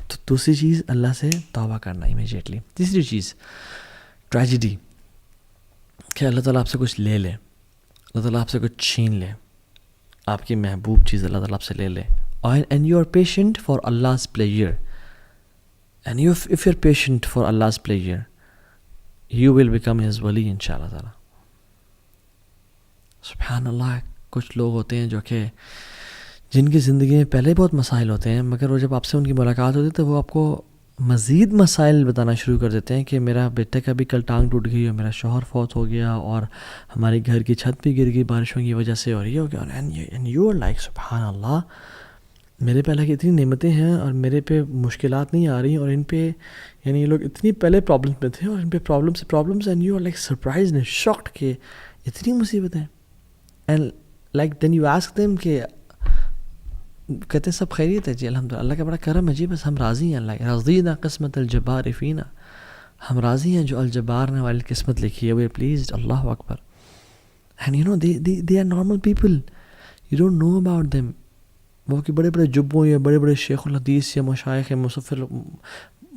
تو دوسری چیز اللہ سے توبہ کرنا امیجیٹلی. تیسری چیز ٹریجڈی، کہ اللہ تعالیٰ آپ سے کچھ لے لے، اللہ تعالیٰ آپ سے کچھ چھین لے، آپ کی محبوب چیز اللہ تعالیٰ آپ سے لے لے. And you are patient for Allah's pleasure. And if you're patient for Allah's pleasure, you will become His wali inshallah ta'ala. سبحان اللہ. کچھ لوگ ہوتے ہیں جو کہ جن کی زندگی میں پہلے بہت مسائل ہوتے ہیں، مگر وہ جب آپ سے ان کی ملاقات ہوتی ہے تو وہ آپ کو مزید مسائل بتانا شروع کر دیتے ہیں کہ میرا بیٹے کا بھی کل ٹانگ ٹوٹ گئی، اور میرا شوہر فوت ہو گیا، اور ہمارے گھر کی چھت بھی گر گئی بارشوں کی وجہ سے، اور یہ ہو گیا. اینڈ یو آر لائک سبحان اللہ، میرے پہ اللہ کی اتنی نعمتیں ہیں اور میرے پہ مشکلات نہیں آ رہی، اور ان پہ یہ لوگ اتنی پہلے پرابلمس میں تھے اور ان پہ problems and you are like surprise and shocked کہ اتنی مصیبتیں. And like then you ask them کہ کہتے ہیں سب خیریت ہے جی الحمدللہ، اللہ کا بڑا کرم ہے جی، بس ہم راضی ہیں. اللہ رضینا قسمت الجبار فینا، ہم راضی ہیں جو الجبار نے والی قسمت لکھی ہے، وی آر پلیزڈ. اللہ اکبر. And they are normal people, you don't know about them. وہ کہ بڑے بڑے جبوں یا بڑے بڑے شیخ الحدیث یا مشائخ یا مصفر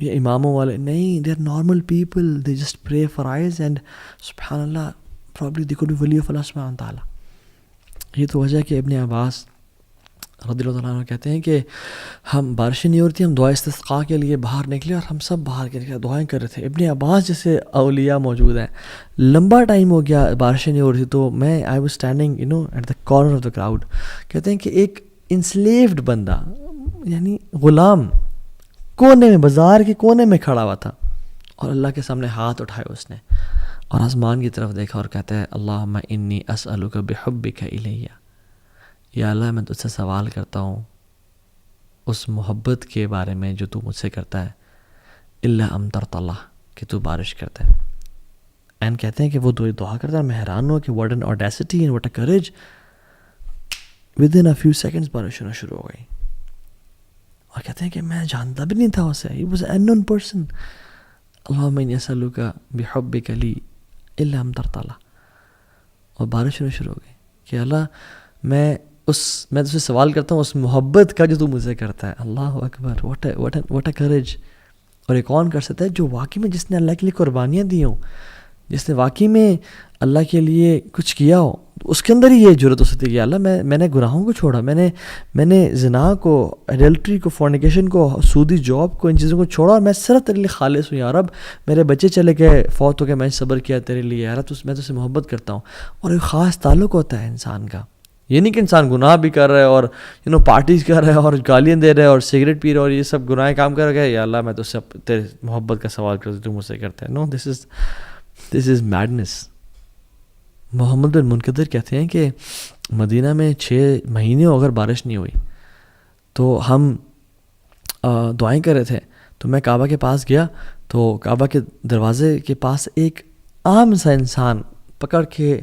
یا اماموں والے نہیں، they are normal people, they just pray for eyes and سبحان اللہ probably they could be wali of Allah سبحانہ تعالیٰ. یہ تو وجہ ہے کہ ابن عباس رضی اللہ تعالیٰ عنہ کہتے ہیں کہ ہم بارشیں نہیں ہو رہی تھی، ہم دعا استسقاء کے لیے باہر نکلے اور ہم سب باہر کے نکلے دعائیں کر رہے تھے. ابن عباس جیسے اولیاء موجود ہیں. لمبا ٹائم ہو گیا بارشیں نہیں ہو رہی تھی، تو میں I was standing at the corner of the crowd. کہتے ہیں کہ ایک انسلیوڈ بندہ یعنی غلام کونے میں، بازار کے کونے میں کھڑا ہوا تھا، اور اللہ کے سامنے ہاتھ اٹھائے اس نے اور آسمان کی طرف دیکھا اور کہتا ہے اللہم انی اسألک بحبک الیہ، یا اللہ میں تجھ سے سوال کرتا ہوں اس محبت کے بارے میں جو تو مجھ سے کرتا ہے، الا امطرت اللہ، کہ تو بارش کرتا ہے. اینڈ کہتے ہیں کہ وہ دعا کرتا ہے، میں حیران ہوں کہ what an audacity and what a courage. Within a few seconds بارش ہونا شروع ہو گئی، اور کہتے ہیں کہ میں جانتا بھی نہیں تھا اسے، he was an known person. اللہم انی اسألک بحبک لی الا امطرت اللہ، اور بارش ہونا شروع ہو گئی کہ اللہ میں تجھ سے سوال کرتا ہوں اس محبت کا جو تو مجھ سے کرتا ہے. اللہ اکبر. What a courage. اور یہ کون کر سکتا ہے؟ جو واقعی میں جس نے اللہ کے لیے قربانیاں دی ہوں، جس نے واقعی میں اللہ کے لیے کچھ کیا ہو، اس کے اندر ہی یہ جرت ہو سکتی ہے کہ اللہ میں نے گناہوں کو چھوڑا، میں نے زنا کو، ایڈلٹری کو، فورنیکیشن کو، سودی جاب کو، ان چیزوں کو چھوڑا، اور میں صرف تیرے لیے خالص ہوں. یا رب میرے بچے چلے گئے، فوت ہو گئے، میں صبر کیا تیرے لیے، یا رب میں تجھ سے محبت کرتا ہوں. اور ایک خاص تعلق ہوتا ہے انسان کا. یہ نہیں کہ انسان گناہ بھی کر رہا ہے اور پارٹیز کر رہا ہے اور گالیاں دے رہا ہے اور سگریٹ پی رہا ہے اور یہ سب گناہ کام کر رہا ہے، یا اللہ میں تجھ سے تیرے محبت کا سوال کرتا ہوں، تو مجھ سے کرتا ہے. نو، دس از میڈنس. محمد بن منقدر کہتے ہیں کہ مدینہ میں 6 مہینے اگر بارش نہیں ہوئی تو ہم دعائیں کر رہے تھے، تو میں کعبہ کے پاس گیا تو کعبہ کے دروازے کے پاس ایک عام سا انسان پکڑ کے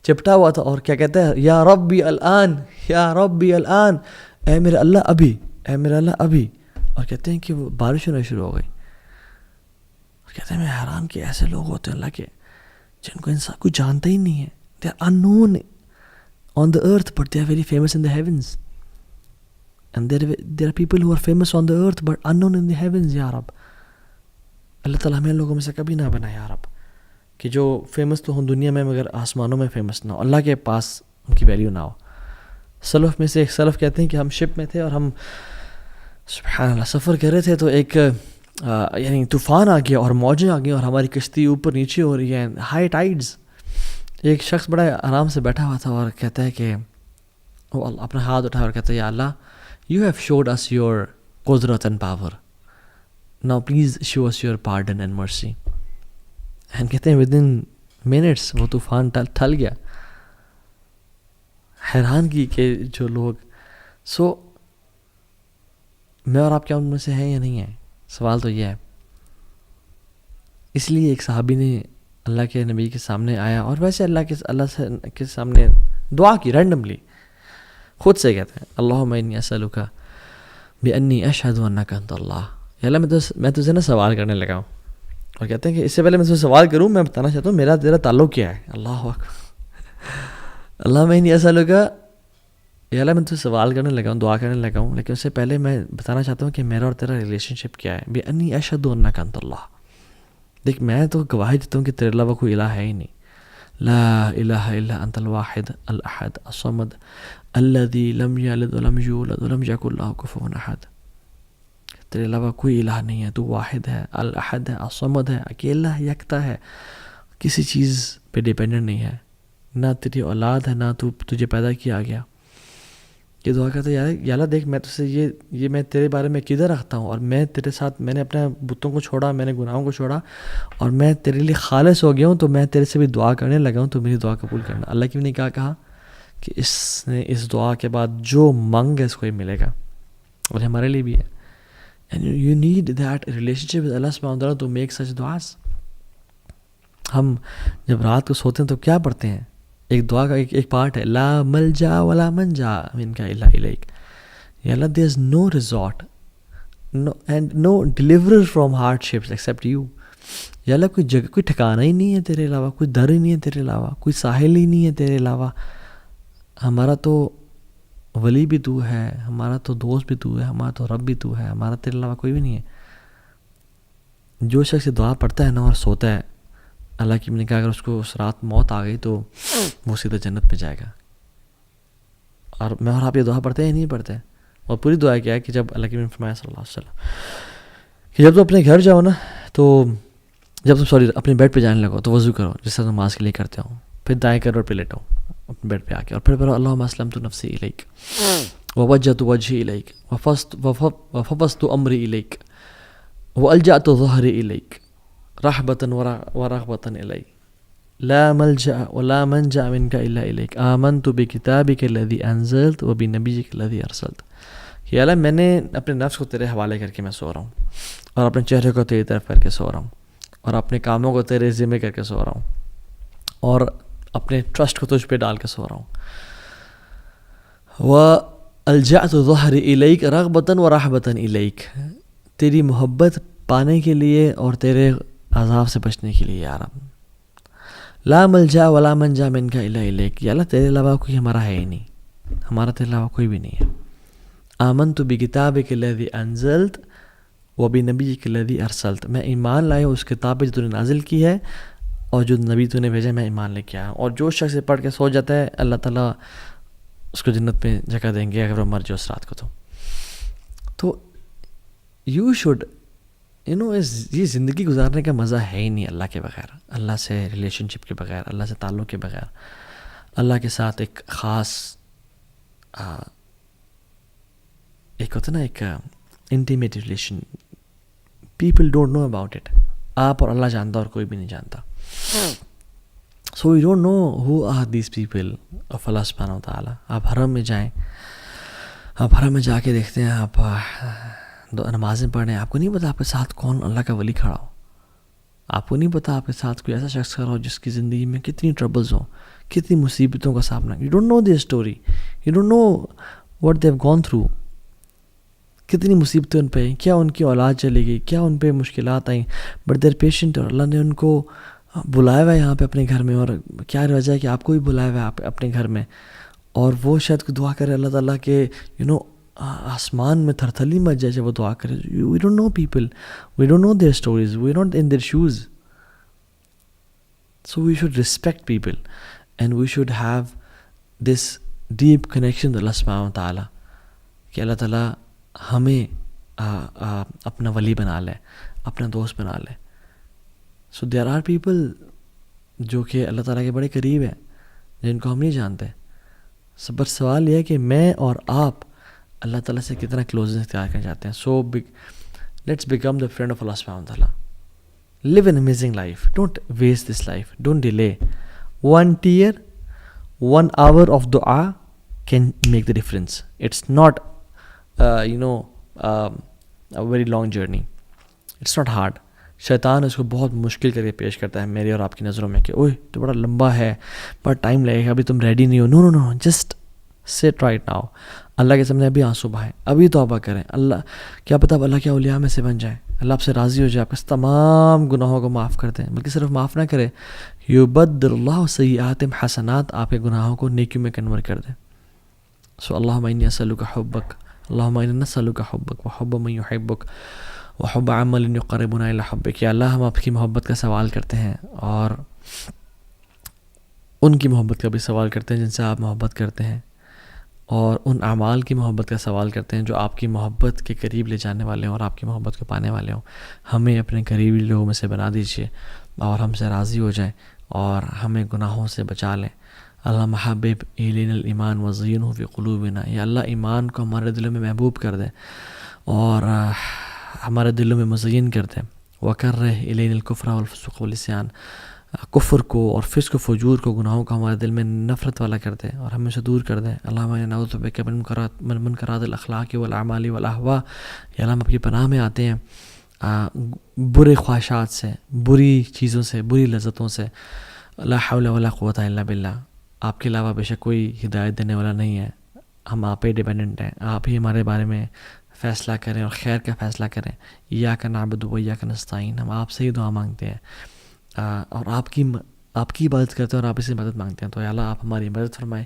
چپٹا ہوا تھا، اور کیا کہتا ہے، یا ربی الان، یا ربی الان، اے میرے اللہ ابھی، اے میرے اللہ ابھی. اور کہتے ہیں کہ وہ بارش ہونا شروع ہو گئی. اور کہتے ہیں میں حیران کہ ایسے لوگ ہوتے ہیں اللہ کے جن کو انسان کوئی جانتا ہی نہیں ہے. They are unknown on the earth but they are very famous in the heavens. And there are people who are famous on the earth but unknown in the heavens. یا رب اللہ تعالیٰ ہمیں لوگوں میں سے کبھی نہ بنا یا رب، کہ جو فیمس تو ہوں دنیا میں مگر آسمانوں میں فیمس نہ ہو، اللہ کے پاس ان کی ویلیو نہ ہو. سلف میں سے ایک سلف کہتے ہیں کہ ہم شپ میں تھے اور ہم سبحان اللہ سفر کر رہے تھے، تو ایک یعنی طوفان آ گیا اور موجیں آ گئی اور ہماری کشتی اوپر نیچے ہو رہی ہے، ہائی ٹائڈز. ایک شخص بڑا آرام سے بیٹھا ہوا تھا اور کہتا ہے کہ وہ اپنا ہاتھ اٹھا اور کہتا ہے یا اللہ you have showed us your قدرت and power, now please show us your pardon and mercy. And کہتے ہیں ود ان منٹس وہ طوفان ٹل گیا. حیران کی کہ جو لوگ میں اور آپ کیا ان میں سے ہیں یا نہیں ہیں؟ سوال تو یہ ہے. اس لیے ایک صحابی نے اللہ کے نبی کے سامنے آیا اور ویسے اللہ کے سامنے دعا کی رینڈملی، خود سے کہتے ہیں اللہم انی اسألک بانی اشہد انک انت اللہ. یا اللہ میں تجھے نا سوال کرنے لگا ہوں، اور کہتے ہیں کہ اس سے پہلے میں تجھے سوال کروں میں بتانا چاہتا ہوں میرا تیرا تعلق کیا ہے. اللہ اکبر. اللہم انی اسألک، یا اللہ میں تجھے سوال کرنے لگا ہوں، دعا کرنے لگا ہوں، لیکن اس سے پہلے میں بتانا چاہتا ہوں کہ میرا اور تیرا ریلیشن شپ کیا ہے. بانی اشہد انک انت اللہ. دیکھ میں تو گواہی دیتا ہوں کہ تیرے علاوہ کوئی الہ ہے ہی نہیں. لا الہ الا انت الواحد الاحد الصمد الذی لم یلد ولم یولد ولم یکن لہ کفوا احد. تیرے علاوہ کوئی الہ نہیں ہے، تو واحد ہے، الاحد ہے، الصمد ہے، اکیلا ہے، یکتا ہے، کسی چیز پہ ڈیپینڈنٹ نہیں ہے، نہ تیری اولاد ہے، نہ تجھے پیدا کیا گیا. یہ دعا کرتا ہے یا اللہ دیکھ میں تجھ سے یہ میں تیرے بارے میں کدھر رکھتا ہوں، اور میں تیرے ساتھ میں نے اپنے بتوں کو چھوڑا، میں نے گناہوں کو چھوڑا، اور میں تیرے لیے خالص ہو گیا ہوں، تو میں تیرے سے بھی دعا کرنے لگا ہوں، تو میری دعا قبول کرنا. اللہ کی نے کیا کہا کہ اس نے اس دعا کے بعد جو مانگ ہے اس کو ہی ملے گا. اور ہمارے لیے بھی ہے. And you need that relationship with Allah subhanahu wa ta'ala to make such du'as. ہم جب رات کو سوتے ہیں تو کیا پڑھتے ہیں؟ ایک دعا کا ایک پارٹ ہے لا ملجا ولا منجا منک الا الیک. یا اللہ there is no resort and no deliverer from hardships except you. یا اللہ کوئی جگہ، کوئی ٹھکانہ ہی نہیں ہے تیرے علاوہ، کوئی در ہی نہیں ہے تیرے علاوہ، کوئی ساحل ہی نہیں ہے تیرے علاوہ. ہمارا تو ولی بھی تو ہے، ہمارا تو دوست بھی تو ہے، ہمارا تو رب بھی تو ہے، ہمارا تیرے علاوہ کوئی بھی نہیں ہے. جو شخص دعا پڑھتا ہے نا اور سوتا ہے، اللہ کی نے کہا اگر اس کو اس رات موت آ گئی تو وہ سیدھا جنت میں جائے گا. اور میں اور آپ یہ دعا پڑھتے ہیں نہیں پڑھتے؟ اور پوری دعا کیا ہے کہ جب اللہ کی نے فرمایا صلی اللہ علیہ وسلم کہ جب تم اپنے گھر جاؤ نا، تو جب تم اپنے بیڈ پہ جانے لگو تو وضو کرو جس طرح نماز کے لیے کرتے ہو، پھر دائیں کروٹ پہ لیٹو اپنے بیڈ پہ آ کے، اور پھر پڑھو اللہم اسلمت نفسی الیک ووجہت وجہی الیک وفوضت امری الیک والجأت ظہری الیک رحبۃ ورغبۃ الیک لا ملجأ ولا منجأ منک الا الیک آمنت بکتابک الذی انزلت وبنبیک الذی ارسلت. کہ اللہ میں نے اپنے نفس کو تیرے حوالے کر کے میں سو رہا ہوں، اور اپنے چہرے کو تیری طرف کر کے سو رہا ہوں، اور اپنے کاموں کو تیرے ذمہ کر کے سو رہا ہوں، اور اپنے ٹرسٹ کو تجھ پہ ڈال کے سو رہا ہوں. وَأَلْجَأْتُ ظَهْرِ إِلَيْكَ رَغْبَةً وَرَحْبَةً إِلَيْكَ، تیری محبت پانے کے لیے اور تیرے عذاب سے بچنے کے لیے. یا رب لا ملجا ولا منجا منک الا الیک. یا اللہ تیرے علاوہ کوئی ہمارا ہے ہی نہیں، ہمارا تیرے علاوہ کوئی بھی نہیں ہے. آمنت بکتابک الذی انزلت وبنبیک الذی ارسلت، میں ایمان لایا اس کتاب پہ جو تو نے نازل کی ہے اور جو نبی تو نے بھیجا، میں ایمان لے کے آیا. اور جو شخص پڑھ کے سو جاتا ہے اللہ تعالیٰ اس کو جنت میں جگہ دیں گے اگر وہ مر جائے اس رات کو. تو یو شوڈ یہ زندگی گزارنے کا مزہ ہے ہی نہیں اللہ کے بغیر، اللہ سے ریلیشن شپ کے بغیر، اللہ سے تعلق کے بغیر، اللہ کے ساتھ ایک خاص ایک ہوتا نا ایک intimate relation. People don't know about it. آپ اور اللہ جانتا اور کوئی بھی نہیں جانتا. So you don't know who are these people of اللہ سبحانہ و تعالیٰ. آپ حرم میں جائیں، آپ حرم میں جا کے دیکھتے ہیں، آپ نمازیں پڑھ رہے ہیں، آپ کو نہیں پتا آپ کے ساتھ کون اللہ کا ولی کھڑا ہو. آپ کو نہیں پتا آپ کے ساتھ کوئی ایسا شخص کھڑا ہو جس کی زندگی میں کتنی ٹربلز ہوں، کتنی مصیبتوں کا سامنا. You don't know their story, you don't know what they have gone through. کتنی مصیبتیں ان پہ، کیا ان کی اولاد چلی گئی، کیا ان پہ مشکلات آئیں، بٹ دیر پیشنٹ. اور اللہ نے ان کو بلایا ہوا ہے یہاں پہ اپنے گھر میں، اور کیا وجہ ہے کہ آپ کو بھی بلایا ہوا ہے اپنے گھر میں. اور وہ شاید کو دعا کرے اللہ تعالیٰ کہ آسمان میں تھرتھلی مچ جائے جب وہ دعا کرے. We don't know people, we don't know their stories, we not in their shoes. So we should respect people and we should have this deep connection اللہ سبحانہ و تعالیٰ کہ اللہ تعالیٰ ہمیں اپنا ولی بنا لے، اپنا دوست بنا لیں. سو دیر آر پیپل جو کہ اللہ تعالیٰ کے بڑے قریب ہیں جن کو ہم نہیں جانتے. بس سوال یہ ہے کہ میں اور آپ اللہ تعالیٰ سے کتنا کلوزنس اختیار کرنا چاہتے ہیں. So let's become the friend of اللہ سبحانہ وتعالیٰ. Live an amazing life. Don't waste this life. Don't delay. 1 tear, 1 hour of dua can make the difference. It's not a very long journey. It's not hard. شیطان اس کو بہت مشکل کر کے پیش کرتا ہے میری اور آپ کی نظروں میں کہ اوہ تو بڑا لمبا ہے, بڑا ٹائم لگے گا, ابھی تم ریڈی نہیں ہو. نو نو نو, جسٹ سٹ رائٹ ناؤ. اللہ کے سامنے ابھی آنسو بہائیں, ابھی توبہ کریں. اللہ کیا پتہ اب اللہ کے اولیاء میں سے بن جائیں, اللہ آپ سے راضی ہو جائے, آپ کے تمام گناہوں کو معاف کر دیں. بلکہ صرف معاف نہ کرے, یبدل اللہ سیئاتہم حسنات, آپ کے گناہوں کو نیکیوں میں کنورٹ کر دیں. سو اللہم انی اسألک حبک, اللہم انی نسألک حبک وحب من یحبک وحب عمل یقربنا الی حبک. یا اللہ ہم آپ کی محبت کا سوال کرتے ہیں اور ان کی محبت کا بھی سوال کرتے ہیں جن سے آپ محبت کرتے ہیں, اور ان اعمال کی محبت کا سوال کرتے ہیں جو آپ کی محبت کے قریب لے جانے والے ہوں اور آپ کی محبت کو پانے والے ہوں. ہمیں اپنے قریبی لوگوں میں سے بنا دیجیے اور ہم سے راضی ہو جائیں اور ہمیں گناہوں سے بچا لیں. اللہ حبب الینا الایمان وزینہ فی قلوبنا. یا اللہ ایمان کو ہمارے دلوں میں محبوب کر دے اور ہمارے دلوں میں مزین کر دے. وکرہ الینا الکفر والفسوق والعصیان, کفر کو اور فسق و فجور کو, گناہوں کو ہمارے دل میں نفرت والا کر دے اور ہمیں سے دور کر دے. اللہم انا نعوذ بک من منکرات الاخلاق والاعمال والاہواء. یا اللہ ہم آپ کی پناہ میں آتے ہیں برے خواہشات سے, بری چیزوں سے, بری لذتوں سے. لا حول ولا قوۃ الا باللہ. آپ کے علاوہ بے شک کوئی ہدایت دینے والا نہیں ہے, ہم آپ پہ ڈیپینڈنٹ ہیں. آپ ہی ہمارے بارے میں فیصلہ کریں اور خیر کا فیصلہ کریں. ایاک نعبد و ایاک نستعین. ہم آپ سے ہی دعا مانگتے ہیں اور آپ کی عبادت کرتے ہیں اور آپ اس سے مدد مانگتے ہیں. تو یا اللہ آپ ہماری مدد فرمائیں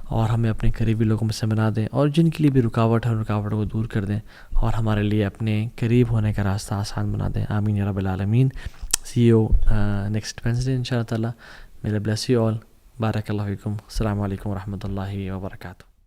اور ہمیں اپنے قریبی لوگوں میں سے بنا دیں, اور جن کے لیے بھی رکاوٹ ہے ان رکاوٹوں کو دور کر دیں اور ہمارے لیے اپنے قریب ہونے کا راستہ آسان بنا دیں. آمین یا رب العالمین. سی یو نیکسٹ وینسڈے ان شاء اللہ تعالیٰ. May Allah bless you all. بارک اللہ فیکم. السلام علیکم ورحمۃ اللہ وبرکاتہ.